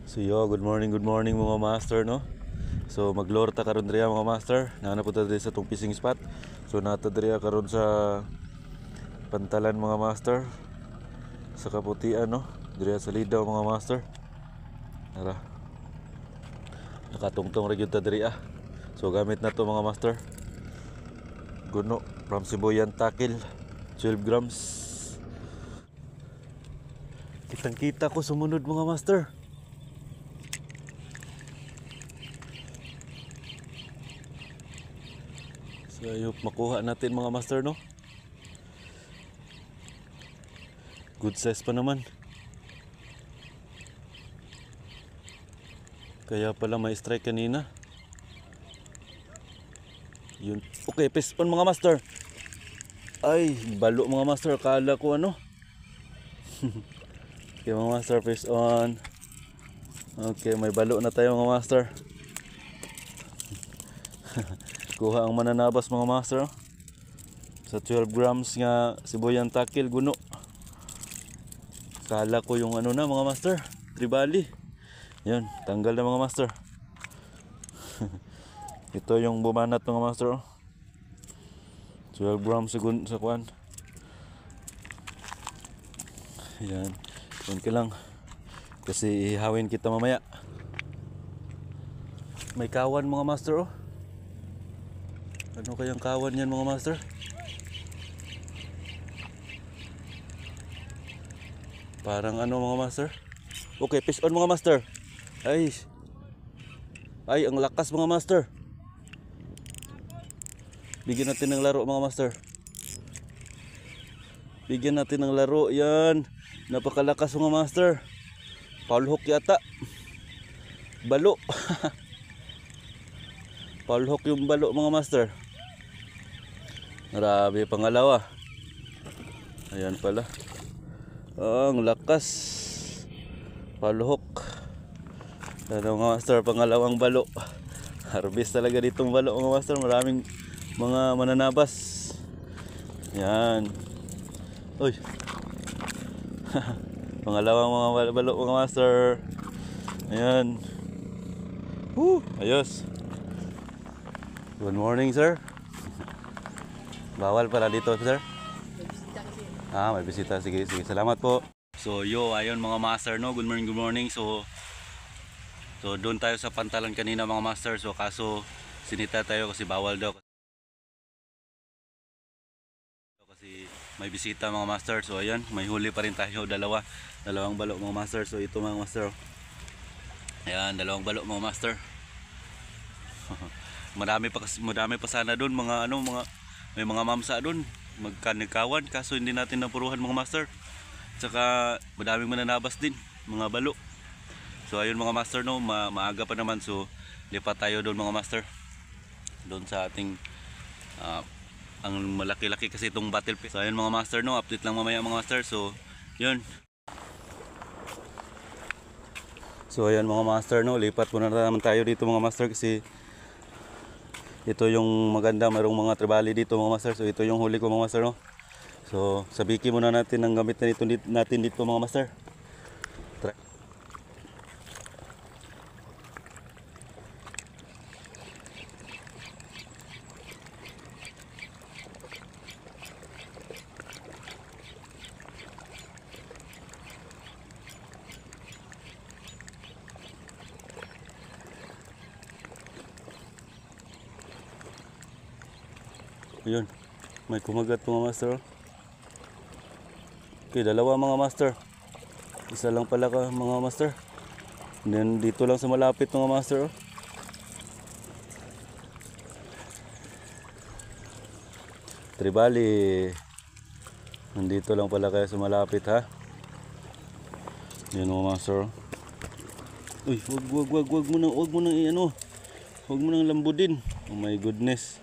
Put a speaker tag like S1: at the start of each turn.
S1: So yo, good morning mga master no. So maglorta karon diriya mga master. Naana po ta diri sa tong fishing spot. So nato diriya karon sa Pantalan mga master. Sa Kaputian no. Diriya sa Lidaw mga master. Tara. Nakatungtong ra gyud ta diriya. So gamit na to mga master. Guno from Sibuyan Takil 12 grams. Kitang-kita ko sumunod mga master. So ayop makuha natin mga master no. Good size pa naman. Kaya pala may strike kanina. Yun. Okay, fish on mga master. Ay, balo mga master. Kala ko ano. Okay mga master, fish on. Okay, may balo na tayo mga master. Kuha ang mananabas mga master sa 12 grams nga Sibuyan Takil guno. Kala ko yung ano na mga master, tribali. Yan, tanggal na mga master. Ito yung bumanat mga master 12 grams sa kuan. Yan, yun ka lang kasi ihawin kita mamaya. May kawan mga master oh. Ano kayang kawan yan mga master? Parang ano mga master? Okay, fish on mga master. Ay, ang lakas mga master. Bigyan natin ng laro mga master. Bigyan natin ng laro. Yan, napakalakas mga master. Foul hook yata. Balo. Foul hook yung balo mga master. Grabe, pangalawa. Ayan pala. Ang lakas. Foul hook. Ano mga master, pangalawang balo. Harvest talaga ditong balo mga master. Maraming mga mananabas. Yan. Uy. Pangalawang mga balo mga master. Ayan. Ayos. Good morning sir. Bawal pala dito, sir?
S2: May bisita kasi.
S1: May bisita. Sige, sige. Salamat po. So, ayun mga master, no? Good morning, good morning. So doon tayo sa Pantalan kanina mga master. So, kaso sinita tayo kasi bawal daw. Kasi may bisita mga master. So, ayan. May huli pa rin tayo. Dalawang balo mga master. So, ito mga master. Ayan, dalawang balo mga master. Marami pa sana doon. May mga mamsa doon, magkanikawan, kaso hindi natin napuruhan mga master. Tsaka madaming mananabas din, mga balo. So ayun mga master no, maaga pa naman, so lipat tayo doon mga master. Doon sa ating ang malaki-laki kasi itong battle fish. So ayun mga master no, update lang mamaya mga master. So yun. So ayun mga master no, lipat muna naman tayo dito mga master kasi ito yung maganda, mayroong mga tribali dito mga master. So ito yung huli ko mga master no. So sabiki muna natin ang gamit na natin dito mga master. Try. Ayun, may kumagat mga master. Okay, dalawa mga master. Isa lang pala ka mga master. And then dito lang sa malapit mga master. Tribali. Nandito lang pala kayo sa malapit ha. Yan mga master. Uy, wag mo nang ano. Wag mo nang lambudin. Oh my goodness.